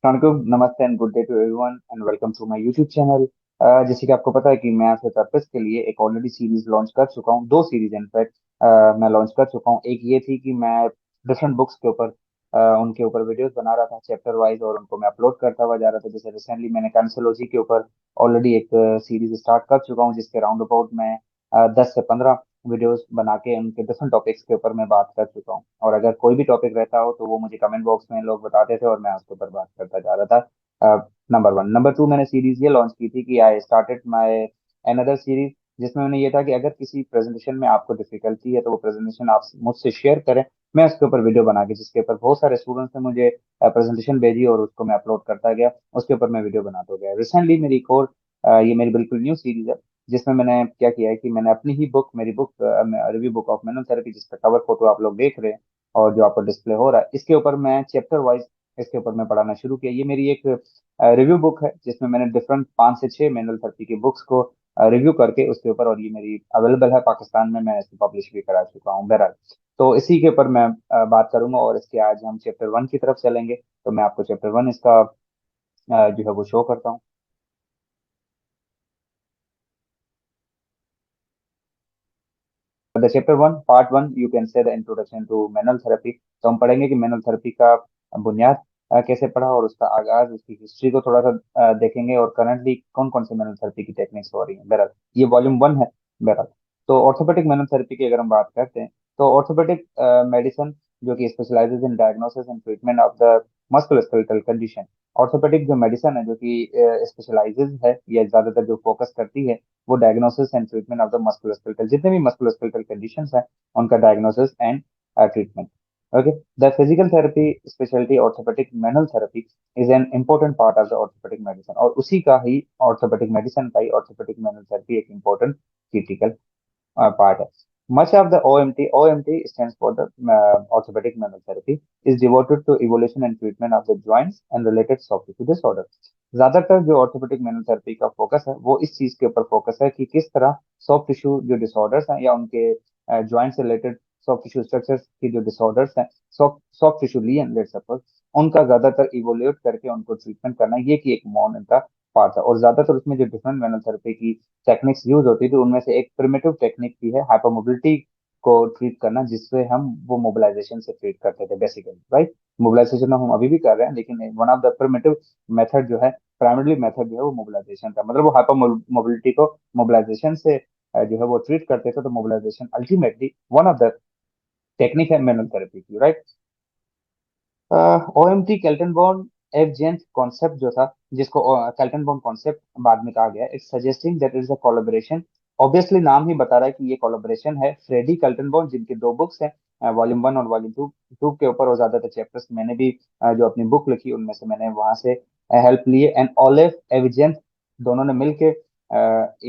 नमस्ते and good day to everyone and welcome to my YouTube channel. जैसे कि आपको पता है कि मैं फिजियोथेरेपिस्ट के लिए एक ऑलरेडी सीरीज लॉन्च कर चुका हूँ, दो सीरीज इनफैक्ट मैं लॉन्च कर चुका हूँ। एक ये थी कि मैं डिफरेंट बुक्स के ऊपर उनके ऊपर वीडियोस बना रहा था चैप्टर वाइज और उनको मैं अपलोड करता हुआ जा रहा था। जैसे रिसेंटली मैंने कैंसरोलॉजी के ऊपर ऑलरेडी एक सीरीज स्टार्ट कर चुका हूँ, जिसके राउंड अबाउट मैं 10 से 15 वीडियोस बना के उनके डिफरेंट टॉपिक्स के ऊपर मैं बात कर चुका हूँ। और अगर कोई भी टॉपिक रहता हो तो वो मुझे कमेंट बॉक्स में लोग बताते थे और मैं उसके ऊपर बात करता जा रहा था। Number one. नंबर टू, मैंने सीरीज ये लॉन्च की थी कि I started my another series, जिसमें मैंने ये था कि अगर किसी प्रेजेंटेशन में आपको डिफिकल्टी है तो वो प्रेजेंटेशन आप मुझसे शेयर करें, मैं उसके ऊपर वीडियो बना के, जिसके ऊपर बहुत सारे स्टूडेंट्स ने मुझे प्रेजेंटेशन भेजी और उसको मैं अपलोड करता गया, उसके ऊपर मैं वीडियो बनाता गया। रिसेंटली मेरी एक और ये मेरी बिल्कुल न्यू सीरीज है, जिसमें मैंने क्या किया है कि मैंने अपनी ही बुक, मेरी book review book of manual therapy, जिसका कवर फोटो आप लोग देख रहे हैं और जो आपको डिस्प्ले हो रहा है, इसके ऊपर मैं चैप्टर वाइज इसके ऊपर मैं पढ़ाना शुरू किया। ये मेरी एक रिव्यू बुक है, जिसमें मैंने डिफरेंट 5 से 6 मैनुअल थेरेपी की बुक्स को रिव्यू करके उसके ऊपर, और ये मेरी अवेलेबल है पाकिस्तान में, मैं इसको पब्लिश भी करा चुका हूँ बहरहाल। तो इसी के ऊपर मैं बात करूंगा और इसके आज हम चैप्टर 1 की तरफ चलेंगे। तो मैं आपको चैप्टर 1 इसका जो है वो शो करता हूँ। The chapter 1 part 1, you can say the introduction to manual therapy. तो हम पढ़ेंगे कि मैनुअल थेरेपी का बुनियाद कैसे पढ़ा और उसका आगाज, उसकी हिस्ट्री को थोड़ा सा देखेंगे, और करंटली कौन कौन से मैनुअल थेरेपी की टेक्निक्स हो रही हैं। बहरहाल ये वॉल्यूम 1 है बहरहाल। तो ऑर्थोपेडिक मैनुअल थेरेपी की अगर हम बात करते हैं, तो ऑर्थोपेडिक मेडिसिन जो कि specialises in diagnosis and treatment of the musculoskeletal condition. Orthopaedic जो मेडिसिन है जो कि स्पेशलाइजेज है या ज्यादातर जो फोकस करती है, वो diagnosis and treatment of the musculoskeletal, जितने भी मस्कुलोस्केलेटल कंडीशंस हैं उनका diagnosis and treatment. Okay. The physical therapy speciality orthopaedic manual therapy is an important part of the orthopaedic medicine, और उसी का ही ऑर्थोपेडिक मेडिसिन का ही ऑर्थोपेडिक मैनुअल थेरेपी एक important critical part है. Much of the OMT stands for the orthopedic manual therapy, is devoted to evolution and treatment of the joints and related soft tissue disorders. ज्यादातर जो orthopaedic manual therapy का focus है वो इस चीज के ऊपर फोकस है कि किस तरह सॉफ्ट टिश्यू जो डिसऑर्डर्स हैं या उनके जॉइंट से रिलेटेड सॉफ्ट टिश्यू स्ट्रक्चर्स की जो डिसऑर्डर्स हैं, सॉफ्ट सॉफ्ट टिश्यू लियन लेट सपोज, उनका ज्यादातर इवोल्यूट करके उनको ट्रीटमेंट करना, ये की एक मॉन इनका पार्ट है। और ज्यादातर उसमें जो डिफरेंट मैनुअल थेरेपी की टेक्निक्स यूज होती थी, उनमें से एक प्रिमिटिव टेक्निक भी है हाइपरमोबिलिटी को ट्रीट करना, जिससे हम वो मोबिलाइजेशन से ट्रीट करते थे बेसिकली, राइट। मोबिलाइजेशन हम अभी भी कर रहे हैं, लेकिन one of the primitive method जो है, प्राइमरी मेथड जो है वो मोबिलाइजेशन का, मतलब वो हाइपर मोबिलिटी को मोबिलाइजेशन से जो है वो ट्रीट करते थे। तो mobilization ultimately one of the technique है मैनुअल थेरेपी की, right. OMT Kaltenborn Evjenth concept जो था, जिसको केल्टनबॉर्न कॉन्सेप्ट बाद में कहा गया, it's suggesting that is a collaboration. Obviously नाम ही बता रहा है कि ये कोलैबोरेशन है फ्रेडी केल्टनबॉर्न, जिनकी दो बुक्स हैं, वॉल्यूम 1 और वॉल्यूम 2 टू के ऊपर, और ज्यादातर चैप्टर्स मैंने भी जो अपनी बुक लिखी उनमें से मैंने वहां से हेल्प लिए, एंड ओलेफ एविजेंट, दोनों ने मिलके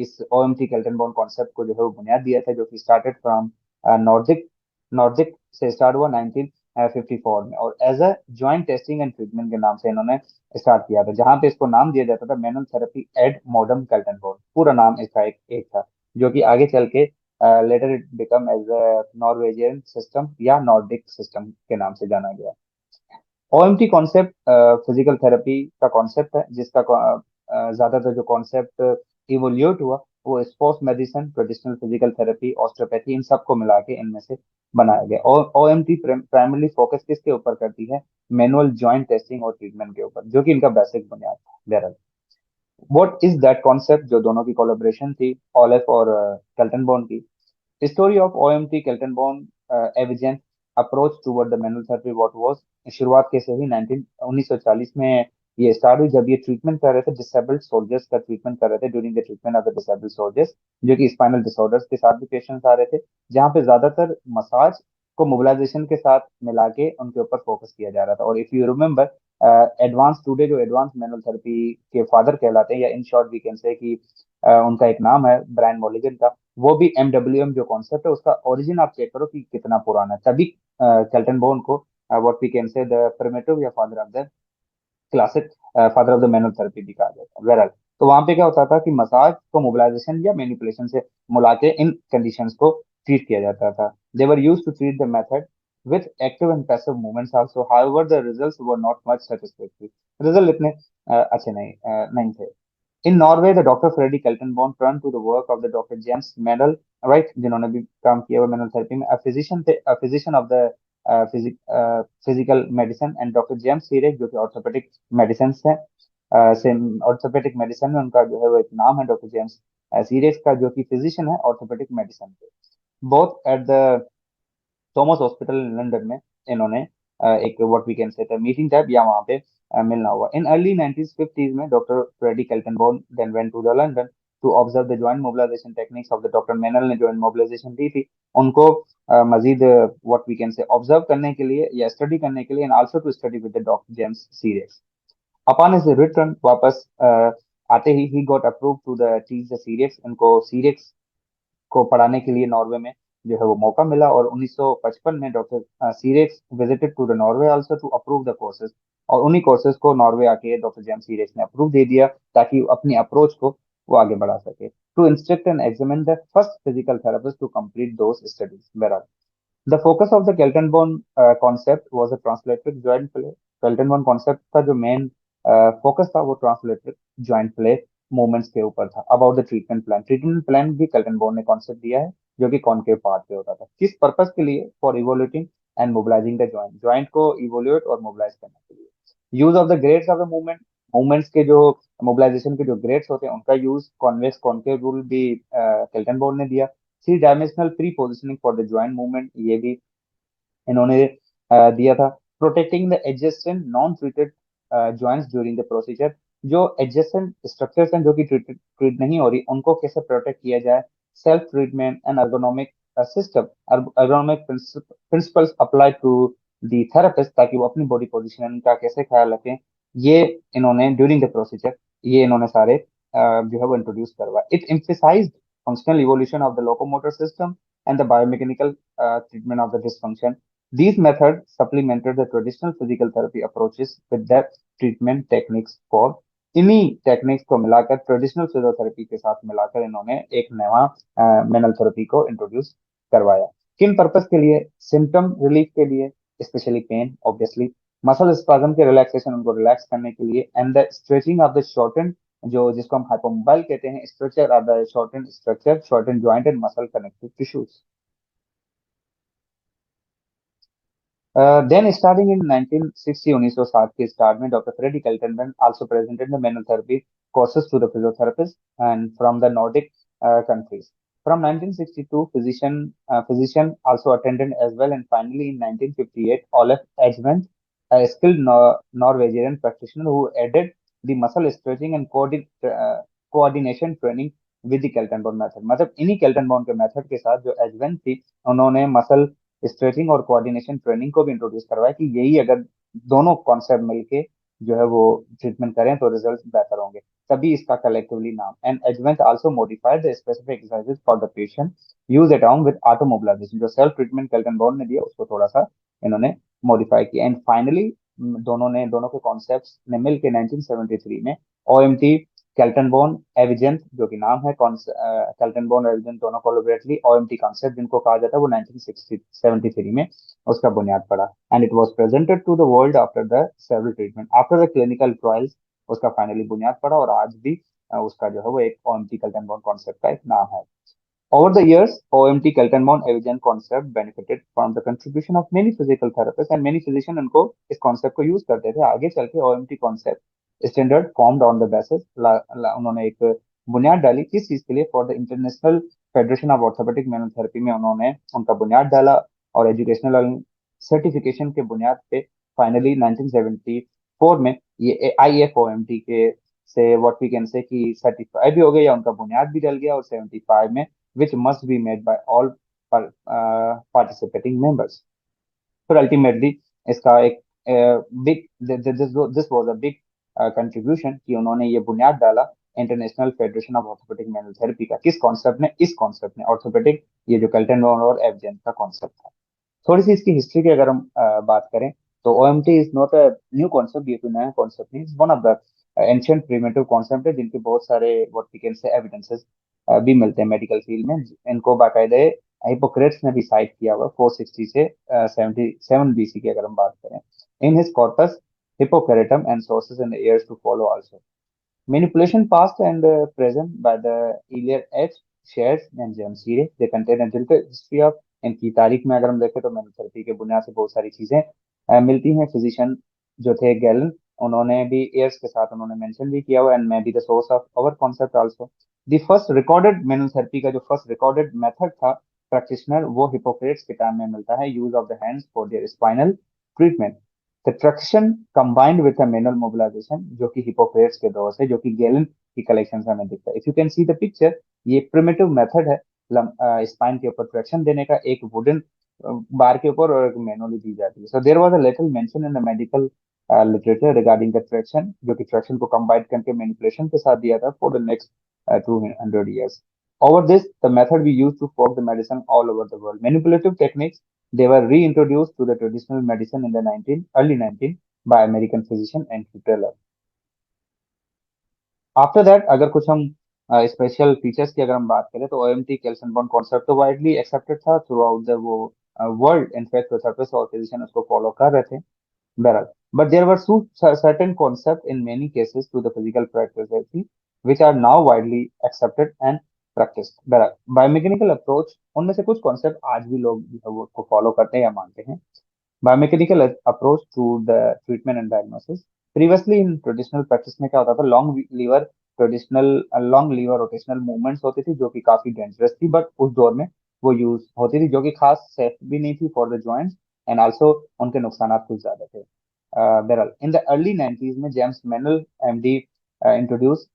इस ओएमटी केल्टनबॉर्न कॉन्सेप्ट को जो है वो बुनियाद दिया था, जो कि स्टार्टेड फ्रॉम नॉर्डिक नॉर्डिक से स्टार्ट हुआ 1954 में, और as a joint testing and treatment के नाम से इन्होंने स्टार्ट किया था, जहां पे इसको नाम दिया जाता था मैनुअल थेरेपी एड मॉडर्न केल्टनबोर्न, पूरा नाम इसका एक था, जो कि आगे चल के later it become as a Norwegian system या नॉर्डिक सिस्टम के नाम से जाना गया। ओएमटी कॉन्सेप्ट फिजिकल थेरेपी का कॉन्सेप्ट है, जिसका ज्यादातर जो कॉन्सेप्ट इवोल्यूट हुआ वो sports medicine, traditional physical therapy, osteopathy, इन सबको मिला के इनमें से बनाया गया। और ओएमटी प्राइमरली फोकस किसके ऊपर करती है? मैनुअल जॉइंट टेस्टिंग और ट्रीटमेंट के ऊपर, जो कि इनका बेसिक बुनियाद था बहरहाल। व्हाट इज दैट कॉन्सेप्ट, जो दोनों की कोलैबोरेशन थी, ऑलेफ और केल्टनबॉर्न की। History of OMT Kaltenborn evident approach toward the manual therapy what was. शुरुआत कैसे हुई? 1940 में ये स्टार्ट हुई, जब ये ट्रीटमेंट कर रहे थे, डिसेबल्ड सोल्जर्स का ट्रीटमेंट कर रहे थे, during the treatment of the disabled soldiers, जो कि स्पाइनल डिसऑर्डर्स के साथ भी पेशेंट्स आ रहे थे, जहाँ पे ज्यादातर मसाज को मोबिलाइजेशन के साथ मिला के उनके ऊपर फोकस किया जा रहा था। और if you remember, advance today जो एडवांस मैनुअल थेरेपी के फादर कहलाते हैं, या इन शॉर्ट वी कैन से कि उनका एक नाम है ब्रायन मॉलिगन का, वो भी MWM जो कॉन्सेप्ट है उसका ओरिजिन आप चेक करो कि कितना पुराना है, तभी केल्टनबोर्न को what we can say the primitive या father of the classic, father of the manual therapy भी कहा जाता है बहरहाल। तो वहां पे क्या होता था कि मसाज को मोबिलाइजेशन या मैनिपुलेशन से मिला के इन कंडीशंस को ट्रीट किया जाता था। They were use to treat the method with active and passive movements also. However, the results were not much satisfactory. Result इतने अच्छे नहीं थे. In Norway, the Dr. Freddy Keltenborn turned to the work of the Dr. James Medal, right, जिन्होंने भी काम किया हुआ मेनल therapy में, a physician of the physical medicine, and Dr. James Cyriax जो कि orthopedic medicine है. सेम ऑर्थोपेडिक मेडिसिन में उनका जो है वो एक नाम है डॉक्टर जेम्स सीरियस का, जो कि फिजिशियन है ऑर्थोपेडिक मेडिसिन के. Both at the Thomas hospital London में इन्होंने एक what we can say meeting type या वहां पे मिलना हुआ. इन अर्ली 1950s में doctor Freddy Kaltenborn then went to the London to observe the joint mobilisation techniques of the doctor Mennell ने जॉइंट मोबिलाइजेशन दी थी उनको मजीद what we can say observe करने के लिए या स्टडी करने के लिए, and also to study with the doctor James Cyriax. Upon his return वापस आते ही got approve to the teach the Cyriax. इनको सीरियस को पढ़ाने के लिए नॉर्वे में जो है वो मौका मिला, और 1955 में doctor Cyriax visited to the Norway also to approve the courses. और उन्हीं कोर्सेज को नॉर्वे आके डॉक्टर जेम्स सीरेक्स ने अप्रूव दे दिया ताकि वो अपनी अप्रोच को वो आगे बढ़ा सके. To instruct and examine the first physical therapist to complete those studies. The focus of the Keltenborn concept was a translated joint play. Keltenborn concept का जो main focus था वो translated joint play movements के ऊपर था. About the treatment plan भी Keltenborn ने concept दिया है जो कि concave part पे होता था. किस purpose के लिए? For evaluating and mobilizing the joint को evaluate और mobilize करने के लिए. Use of the grades of the movements के जो mobilization के जो grades होते हैं उनका use convex concave rule भी Keltenborn ने दिया. Three dimensional pre positioning for the joint movement ये भी इन्होंने दिया था. Protecting the adjacent non treated joints during the procedure. जो एडजेसेंट स्ट्रक्चर्स हैं जो कि ट्रीट नहीं हो रही उनको कैसे प्रोटेक्ट किया जाए. Self treatment and ergonomic system, ergonomic principles apply to the therapist ताकि वो अपनी बॉडी पोजिशन का कैसे ख्याल रखें. ये इन्होंने ड्यूरिंग द प्रोसीजर ये इन्होंने सारे जो है वो इंट्रोड्यूस करवाया. It emphasised functional evolution of the locomotor system and the biomechanical treatment of the dysfunction. These methods supplemented the traditional physical therapy approaches with the treatment techniques for. इन्हीं techniques को मिलाकर ट्रेडिशनल फिजियोथेरेपी के साथ मिलाकर इन्होंने एक नया मेनल therapy को इंट्रोड्यूस करवाया. किन पर्पस के लिए? सिम्टम रिलीफ के लिए, specially pain obviously, muscle spasm के रिलैक्सेशन उनको रिलैक्स करने के लिए, and the stretching of the shortened जो जिसको हम हाइपोमोबाइल कहते हैं structure or the shortened joint and muscle connective tissues. Then starting in 1960 1960 के स्टार्ट में doctor Freddy Kaltenborn also presented the manual therapy courses to the physiotherapists and from the Nordic countries. From 1962, physician also attended as well, and finally in 1958, Olaf Edgman, a skilled Norwegian practitioner who added the muscle stretching and coordination training with the Keltenborn method. मतलब इन्हीं Keltenborn के method के साथ जो एजवेंट थी उन्होंने muscle stretching और coordination training को भी इंट्रोड्यूस करवाया कि यही अगर दोनों कॉन्सेप्ट मिलके जो है वो ट्रीटमेंट करें तो रिजल्ट बेहतर होंगे, तभी इसका कलेक्टिवली नाम. And Evjenth also modified the specific exercises for the patient use at home with auto mobilization. जो सेल्फ ट्रीटमेंट कैल्टनबॉर्न ने दिया उसको थोड़ा सा इन्होंने मॉडिफाई किया. एंड फाइनली दोनों के कॉन्सेप्ट ने मिलकर 1973 में ओएमटी कैल्टनबॉर्न एविजेंट जो कि नाम है कैल्टनबॉर्न एविजेंट दोनों कोलैबोरेटली ओएमटी कॉन्सेप्ट जिनको कहा जाता है वो 1973 में उसका बुनियाद पड़ा. And it was presented to the world after the several treatment after the clinical trials. उसका फाइनली बुनियाद पड़ा और आज भी उसका जो है वो एक ओएमटी कैल्टनबॉर्न कॉन्सेप्ट का एक नाम है. Over the years, OMT Keltenborn Evigen concept benefited from the contribution of many physical therapists and many physicians उनको इस concept को use करते थे. आगे चल के OMT concept standard formed on the basis उन्होंने एक बुनियाद डाली किस चीज के लिए? For the International Federation of Orthopedic Manual Therapy में उन्होंने उनका बुनियाद डाला और एजुकेशनल सर्टिफिकेशन के बुनियाद पे फाइनली 1974 में ये IFOMT के से व्हाट वी कैन से कि सर्टिफाई भी हो गया या उनका बुनियाद भी डल गया, और 75 में which must be made by all participating members. But ultimately, इसका एक big this was a big contribution कि उन्होंने ये बुनियाद डाला international federation of orthopaedic manual therapy का. किस कॉन्सेप्ट में? इस कॉन्सेप्ट में ऑर्थोपेडिक ये जो कैल्टनबॉर्न और एविजेंट का कॉन्सेप्ट था. थोड़ी सी इसकी हिस्ट्री की अगर हम बात करें तो OMT is not a new concept. ये कोई नया कॉन्सेप्ट नहीं, is one of the ancient primitive concept है जिनके बहुत सारे what we can say evidences भी मिलते हैं मेडिकल फील्ड में. इनको बाकायदे हिपोक्रेट्स ने भी साइट किया हुआ 460 से 77 BC की अगर हम बात करें, in his corpus Hippocraticum and sources in the years to follow also. Manipulation past and present by the Iliad Edge, shares and Gem series. They contain a digital history of इनकी तारीख में अगर हम देखें तो मेनोथेरेपी के बुनियाद से बहुत सारी चीजें मिलती हैं। फिजिशियन जो थे गैलन, उन्होंने भी एयर्स के साथ उन्होंने मेंशन भी किया हुआ, and may be the source of our concept also. The first recorded manotherapy का जो फर्स्ट रिकॉर्डेड मेथड था प्रैक्टिशनर, वो हिपोक्रेट्स के टाइम में मिलता है। Use of the hands for their spinal treatment, the traction combined with a manual mobilisation, जो कि हिपोक्रेट्स के दौर से, जो कि गैलन की कलेक्शन से हमें दिखता है। If you can see the picture, ये प्रिमिटिव मेथड है स्पाइन के ऊपर ट्रैक्शन देने का, एक वुडन बार के ऊपर और एक मैनुअली दी जाती है। So there was a little mention in the medical literature regarding the traction, जो कि ट्रैक्शन को कंबाइन करके मैनिपुलेशन के साथ दिया था for the next 200 years. Over this, the method we use to folk the medicine all over the world. Manipulative techniques, they were reintroduced to the traditional medicine in the early 19 by American physician and tuteler. After that अगर कुछ हम special features की अगर हम बात करें तो OMT केल्टनबॉर्न concept तो वाइडली एक्सेप्टेड था थ्रू आउट द वो वर्ल्ड। इनफैक्ट फिजियोथेरेपिस्ट और फिजिशियन उसको फॉलो कर रहे थे बहरहाल। But there were certain concepts in many cases to the physical practice which are now widely accepted and practiced. बहरहाल बायोमेकेनिकल अप्रोच, उनमें से कुछ कॉन्सेप्ट आज भी लोग जो है वो उसको फॉलो करते हैं या मानते हैं। Biomechanical approach to the treatment and diagnosis. Previously in traditional practice में क्या होता था, लॉन्ग लीवर रोटेशनल मूवमेंट्स होती थी जो कि काफी डेंजरस थी, बट उस दौर में वो यूज होती थी, जो कि खास सेफ भी नहीं थी for the joints, and also उनके नुकसान कुछ ज्यादा थे। बहरहाल इन द अर्ली 90s में James manual MD introduce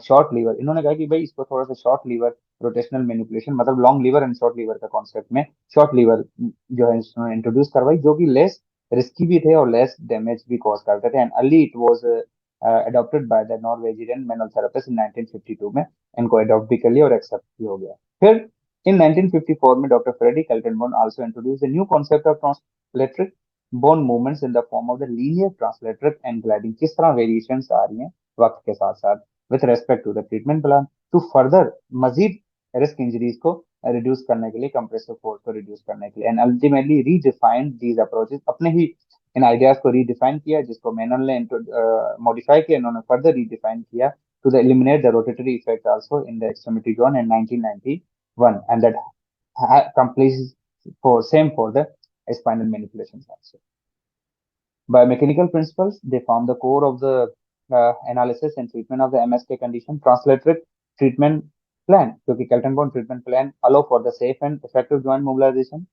short lever. इन्होंने कहा कि भाई इसको थोड़ा सा शॉर्ट लीवर रोटेशनल मैनिपुलेशन, मतलब long lever and short lever का कॉन्सेप्ट में शॉर्ट लीवर जो है इंट्रोड्यूस करवाई, जो कि लेस रिस्की भी थे और लेस डैमेज भी कॉज करते थे। And early it was adopted by the Norwegian manual therapist in 1952 में, इनको अडॉप्ट भी कर लिया और एक्सेप्ट भी हो गया। फिर इन 1954 में doctor Freddy Kaltenborn also introduce the new concept of translatoric bone movements in the form of the linear translatoric and gliding. किस तरह वेरिएशंस आ रही हैं वक्त के साथ साथ with respect to the treatment plan to further मजीद रिस्क इंजरीज को रिड्यूस करने के लिए, कंप्रेसिव फोर्स को रिड्यूस करने के लिए, and ultimately redefined these approaches. अपने ही इन आइडियाज को रीडिफाइन किया, जिसको मैनुअल ने मॉडिफाई किया, इन्होंने फर्दर रीडिफाइन किया to the eliminate the rotatory effect also in the extremity zone in 1991, and that complete for same for the spinal manipulations also. Biomechanical principles, they form the core of the analysis and treatment of the MSK condition. Translatory treatment plan, क्योंकि Keltenborn treatment plan allow for the safe and effective joint mobilization.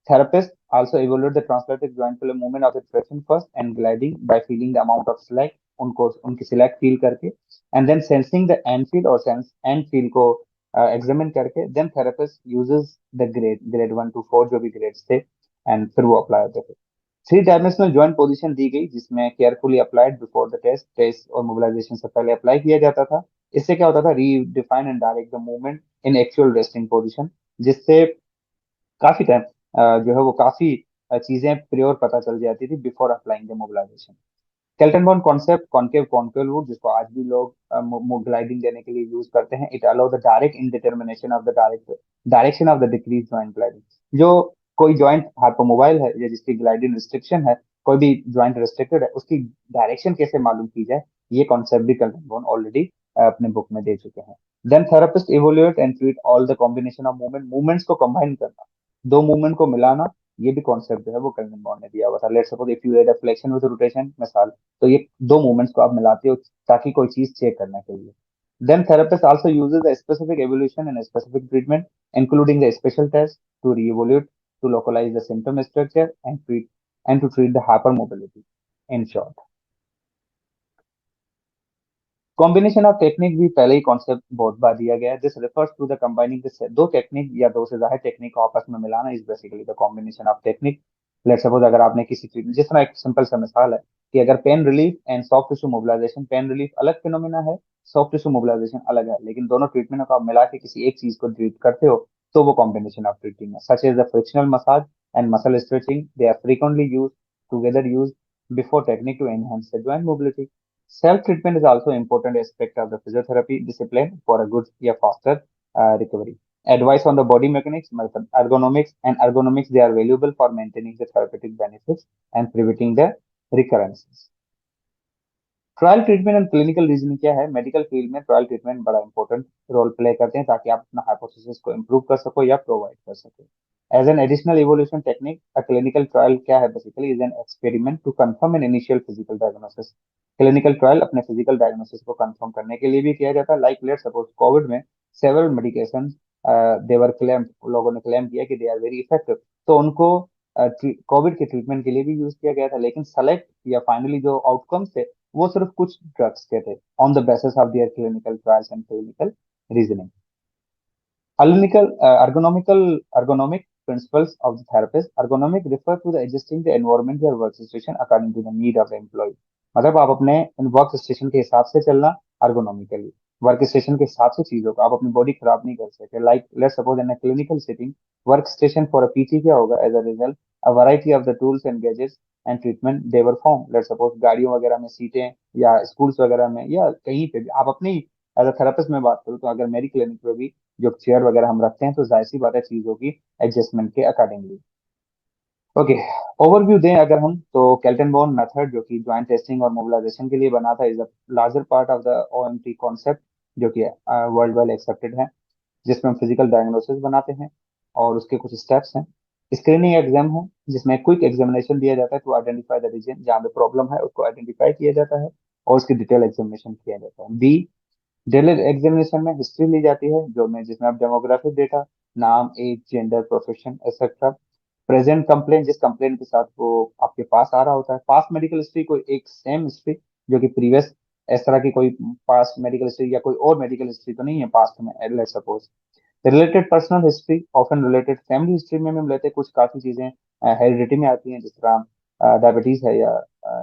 Therapists also evaluate the translated joint pull movement of the traction first and gliding by feeling the amount of slack, उनको उनकी slack feel करके, and then sensing the end feel और sense end feel को examine करके, then therapist uses the grade 1 to 4 जो भी grades थे, and फिर वो apply होते थे। थ्री डायमेंशनल ज्वाइंट पोजीशन दी गई, जिसमें carefully applied before the test और मोबिलाइजेशन से पहले अप्लाई किया जाता था। इससे क्या होता था, redefine and direct the movement in actual resting position, जिससे काफी टाइम जो है वो काफी चीजें प्रियोर पता चल जाती थी before applying the mobilisation. Kaltenborn concept concave concave वुड, जिसको आज भी लोग ग्लाइडिंग देने के लिए यूज करते हैं। It allow the direct indetermination of the direction of the decrease joint gliding. जो कोई जॉइंट हाइपोमोबाइल है या जिसकी ग्लाइडिंग रिस्ट्रिक्शन है, कोई भी जॉइंट रिस्ट्रिक्टेड है, उसकी डायरेक्शन कैसे मालूम की जाए, ये कॉन्सेप्ट भी केल्टनबॉर्न ऑलरेडी अपने बुक में दे चुके हैं। Then therapist evaluate and treat all the combination of movements को कंबाइन करना, दो मूवमेंट को मिलाना, ये भी कॉन्सेप्ट जो है वो केल्टनबॉर्न ने दिया हुआ था। Let's suppose if you add a flexion with rotation, मिसाल, तो ये दो मूवमेंट्स को आप मिलाते हो ताकि कोई चीज चेक करने के लिए। Then therapist also uses a specific evolution and a specific treatment, including the special test to re-evaluate, to localize the symptom structure and to treat the hypermobility. In short, combination of technique भी पहले ही concept बहुत बार दिया गया है। This refers to the combining दो technique या दो से ज्यादा टेक्निक को आपस में मिलाना is basically the combination of technique. Let's suppose अगर आपने किसी ट्रीटमेंट, जिस तरह एक सिंपल सा मिसाल है कि अगर pain relief and soft tissue mobilization, pain relief अलग फिनोमिना है, सॉफ्ट टिश्यू मोबिलाइजेशन अलग है, लेकिन दोनों ट्रीटमेंट को आप मिला के किसी एक चीज को ट्रीट करते हो, तो वो कॉम्बिनेशन ऑफ ट्रीटिंग है। Such as the frictional massage and muscle stretching, they are frequently use together use before technique to enhance the joint mobility. Self-treatment is also an important aspect of the physiotherapy discipline for a good, yeah, faster recovery. Advice on the body mechanics, method, ergonomics, and ergonomics, they are valuable for maintaining the therapeutic benefits and preventing the recurrences. Trial treatment and clinical reasoning क्या है? Medical field में trial treatment बड़ा important role play करते हैं ताकि आप अपना hypothesis को इम्प्रूव कर सको या प्रोवाइड कर सको। As an additional evolution technique, a clinical trial क्या है? Basically is an experiment to confirm an initial physical diagnosis. Clinical trial अपने फिजिकल डायग्नोसिस को कंफर्म करने के लिए भी किया जाता है। लाइक लेट सपोज कोविड में सेवरल मेडिकेशन देवर क्लेम, लोगों ने क्लेम किया कि दे आर वेरी इफेक्टिव, तो उनको कोविड के ट्रीटमेंट के लिए भी यूज किया गया था। लेकिन सेलेक्ट या फाइनली जो आउटकम्स थे वो सिर्फ कुछ ड्रग्स के थे on the basis of their clinical trials and clinical reasoning. Ergonomic principles of the therapist. Ergonomic refer to the adjusting the environment or workstation according to the need of the employee. मतलब आप अपने work station के हिसाब से चलना ergonomically, work station के हिसाब से चीजों को आप अपनी बॉडी खराब नहीं कर सकते। Like let suppose in clinical setting, work station for a PT क्या होगा? As a result a variety of the tools and gadgets and treatment they were form. Let suppose गाड़ियों वगैरह में सीटें, या स्कूल्स वगैरह में, या कहीं पे भी आप अपनी एज अ थेरेपिस्ट में बात करूँ तो अगर मेरी क्लिनिक पे भी जो चेयर वगैरह हम रखते हैं तो जाहिर सी बात है चीजों की एडजस्टमेंट के अकॉर्डिंगली। ओके, ओवरव्यू दें अगर हम तो कैल्टनबॉर्न मेथड जो कि ज्वाइंट टेस्टिंग और मोबिलाइजेशन के लिए बना था is a larger part of the OMT concept, जो कि वर्ल्ड वाइड एक्सेप्टेड है, जिसमें हम फिजिकल डायग्नोसिस बनाते हैं और उसके कुछ स्टेप्स हैं। स्क्रीनिंग एग्जाम है जिसमें क्विक एग्जामिनेशन दिया जाता है टू आइडेंटिफाई द रीजन जहाँ पे प्रॉब्लम है, उसको आइडेंटिफाई किया जाता है और उसकी डिटेल एग्जामिनेशन किया जाता है। बी, डेली एग्जामिनेशन में हिस्ट्री ली जाती है जो में जिसमें आप डेमोग्राफिक डेटा, नाम, age, gender, profession etcetera, present complain, जिस कंप्लेन के साथ वो आपके पास आ रहा होता है, पास्ट मेडिकल हिस्ट्री, कोई एक सेम हिस्ट्री जो कि प्रीवियस, इस तरह की कोई पास्ट मेडिकल हिस्ट्री या कोई और मेडिकल हिस्ट्री तो नहीं है पास्ट में, let suppose. Related personal history, often related family history में भी हम लेते हैं, कुछ काफी चीजें हेरिडिटी में आती हैं जिस तरह डायबिटीज है या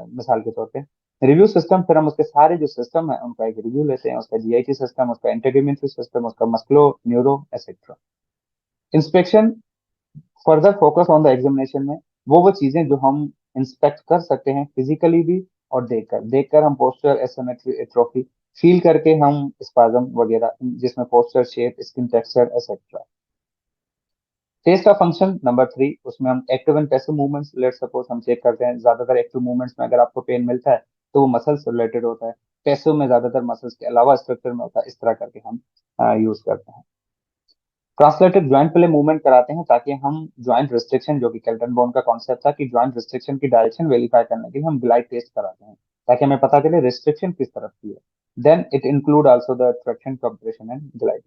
मिसाल के तौर पे। रिव्यू सिस्टम, फिर हम उसके सारे जो सिस्टम है उनका एक रिव्यू लेते हैं, उसका जीआईटी सिस्टम, उसका इंटीग्रेटेड सिस्टम, उसका मस्कुलो neuro etcetera. Inspection, further focus on the examination में वो चीजें जो हम इंस्पेक्ट कर सकते हैं फिजिकली भी और देखकर देखकर हम पोस्चर, एसिमेट्री, एट्रोफी, फील करके हम स्पाज्म वगैरह, जिसमें posture, shape, skin texture etcetera. Test of function number 3, उसमें हम active and passive movements, let suppose हम चेक करते हैं ज्यादातर एक्टिव मूवमेंट्स में अगर आपको पेन मिलता है तो वो मसल्स रिलेटेड होता है, पैसिव में ज्यादातर मसल्स के अलावा स्ट्रक्चर में होता है, इस तरह करके हम यूज करते हैं। ट्रांसलेटेड ज्वाइंट प्ले मूवमेंट कराते हैं ताकि हम ज्वाइंट रिस्ट्रिक्शन, जो कि केल्टनबॉर्न का कॉन्सेप्ट था कि ज्वाइंट रिस्ट्रिक्शन की डायरेक्शन वेरीफाई करने के लिए हम ग्लाइड टेस्ट कराते हैं ताकि हमें पता चले रिस्ट्रिक्शन किस तरफ की है। Then it include also the traction, compression and glide.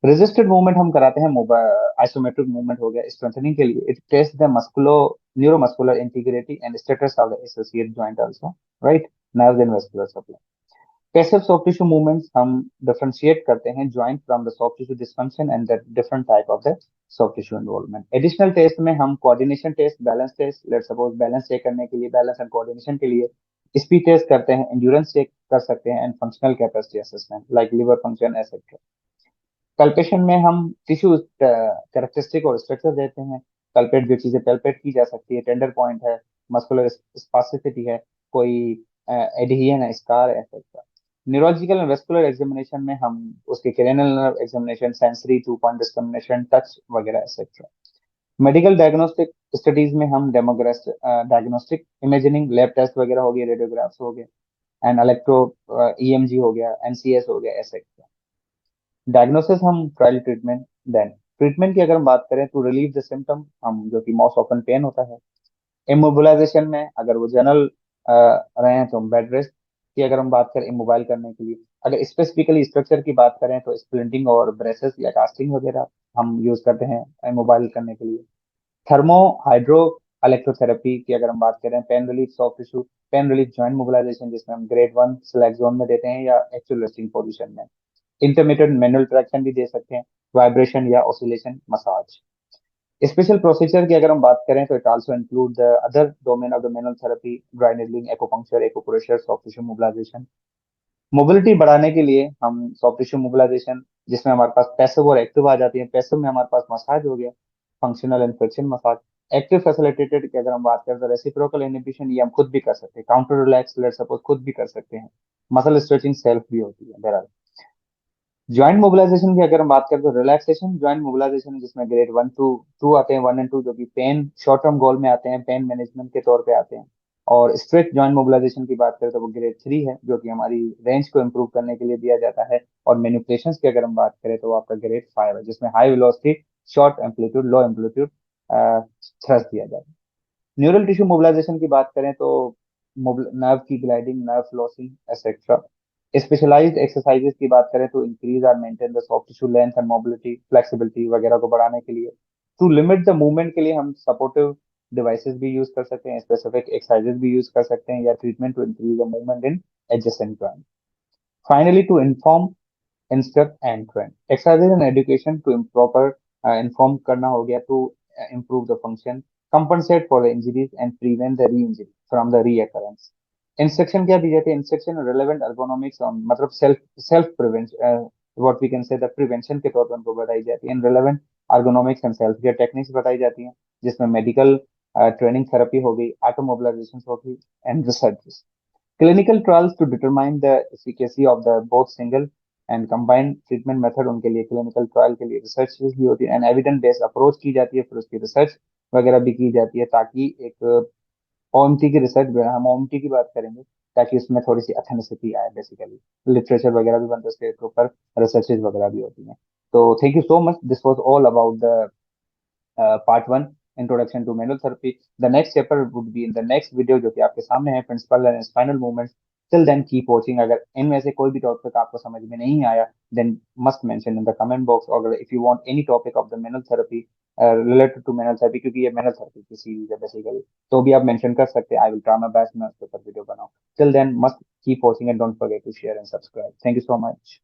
Resisted movement हम कराते हैं, आइसोमेट्रिक मूवमेंट हो गया स्ट्रेंथनिंग के लिए, it test the musculo neuromuscular integrity and status of the associate joint also, right, nerves and vascular supply. Passive soft tissue movements हम differentiate करते हैं joint from the soft tissue dysfunction and the different type of the soft tissue involvement. Additional test में हम coordination test, balance test, let suppose balance check करने के लिए, balance and coordination के लिए स्पीड टेस्ट करते हैं, एंड्योरेंस चेक कर सकते हैं and functional capacity assessment like liver function etcetera. Palpation में हम टिश्यू कैरेक्टरिस्टिक और स्ट्रक्चर देते हैं, कल्पेट जो चीजें पैल्पेट की जा सकती है, टेंडर पॉइंट है, मस्कुलर स्पासिसिटी है, कोई एडहियन है, स्कार है etcetera. Neurological and vascular examination में हम उसके cranial nerve examination, sensory, two point discrimination, touch वगैरह एक्सेट्रा। मेडिकल डायग्नोस्टिक स्टडीज में हम radiograph diagnostic imaging, lab test वगैरह हो गए, रेडियोग्राफ्स हो गए एंड इलेक्ट्रो ईएमजी हो गया, एनसीएस हो गया एक्सेट्रा। डायग्नोसिस हम ट्रायल ट्रीटमेंट, देन ट्रीटमेंट की अगर हम बात करें तो रिलीव द सिम्टम, हम जो कि मोस्ट ऑफन पेन होता है। इमोबिलाइजेशन में अगर वो जनरल रहे हैं तो हम बेड रेस्ट की अगर हम बात करें इमोबाइल करने के लिए। अगर स्पेसिफिकली स्ट्रक्चर की बात करें तो स्प्लिंटिंग और ब्रेसेस या कास्टिंग वगैरह हम यूज करते हैं इमोबाइल करने के लिए। थर्मो हाइड्रो इलेक्ट्रोथेरेपी की अगर हम बात करें, pain relief soft tissue, pain relief joint mobilization जिसमें हम ग्रेड 1 सिलेक्ट जोन में देते हैं या एक्चुअल रेस्टिंग पोजीशन में। इंटरमीडिएट मैनुअल ट्रैक्शन भी दे सकते हैं, वाइब्रेशन या ऑसिलेशन मसाज। स्पेशल प्रोसीजर की अगर हम बात करें तो it also include the other domain of the manual therapy, dry needling, acupuncture, acupressure, soft tissue mobilization. Mobility बढ़ाने के लिए हम सॉफ्ट टिश्यू मोबिलाइजेशन, जिसमें हमारे पास पैसिव और एक्टिव आ जाती है, पैसिव में हमारे पास मसाज हो गया, functional and friction massage. Active facilitated की अगर हम बात करें तो रेसिप्रोकल इनहिबिशन, ये हम खुद भी कर सकते हैं, काउंटर रिलैक्स लेट सपोज खुद भी कर सकते हैं, मसल स्ट्रेचिंग सेल्फ भी होती है। ज्वाइंट मोबिलाइजेशन की अगर हम बात करें तो रिलैक्सेशन ज्वाइंट मोबिलाइजेशन जिसमें ग्रेड 1 टू 2 आते हैं, 1 एंड 2 जो कि पेन शॉर्ट टर्म गोल में आते हैं, पेन मैनेजमेंट के तौर पे आते हैं। और स्ट्रेट ज्वाइंट मोबिलाइजेशन की बात करें तो वो ग्रेड 3 है, जो कि हमारी रेंज को इम्प्रूव करने के लिए दिया जाता है। और मैनिपुलेशंस की अगर हम बात करें तो वो आपका ग्रेड 5 है, जिसमें हाई वेलोसिटी शॉर्ट एम्पलीट्यूड लो एम्पलीट्यूड थ्रस्ट दिया जाता है। न्यूरल टिश्यू मोबिलाइजेशन की बात करें तो नर्व की gliding, nerve flossing etcetera. Specialised exercises की बात करें तो इंक्रीज और maintain the soft tissue length and mobility, flexibility वगैरह को बढ़ाने के लिए। टू लिमिट द मूवमेंट के लिए हम सपोर्टिव डिवाइसेस भी यूज कर सकते हैं, स्पेसिफिक एक्सरसाइजेस भी यूज कर सकते हैं, या treatment to increase the movement in adjacent joint. Finally to inform, instruct and train exercises and education to proper inform करना हो गया, to improve the function, compensate for the injuries and prevent the re-injury from the reoccurrence। Instruction क्या दी जाती है? Instruction relevant ergonomics on मतलब self prevention, what we can say the prevention के तौर पर उनको बताई जाती है। In relevant ergonomics and self care techniques बताई जाती हैं, जिसमें मेडिकल ट्रेनिंग थेरेपी हो गई, ऑटोमोबिलाइजेशन हो गई, and research. Clinical trials to determine the efficacy of the both single and combined treatment method, उनके लिए क्लिनिकल ट्रायल के लिए रिसर्च भी होती है, एंड एविडेंस बेस्ड अप्रोच की जाती है, फिर उसकी रिसर्च वगैरह भी की जाती है, ताकि एक ओएमटी की रिसर्च जो है, हम ओएमटी की बात करेंगे, ताकि उसमें थोड़ी सी अथेंटिसिटी आए, बेसिकली लिटरेचर वगैरह भी बनते हैं उसके ऊपर, रिसर्चेज वगैरह भी होती हैं। तो thank you so much, this was all about the part 1, introduction to manual therapy. The next chapter would be in the next video, जो कि आपके सामने है, principle and spinal movements. Till then keep watching. अगर इनमें से कोई भी टॉपिक आपको समझ में नहीं आया, then must mention in the comment box. और if you want any topic of the manual therapy related to manual therapy, क्योंकि ये मैनुअल थेरेपी की सीरीज है बेसिकली, तो भी आप मेंशन कर सकते हैं। I will try my best मैं उसके ऊपर वीडियो बनाऊं। Till then must keep watching and don't forget to share and subscribe. Thank you so much.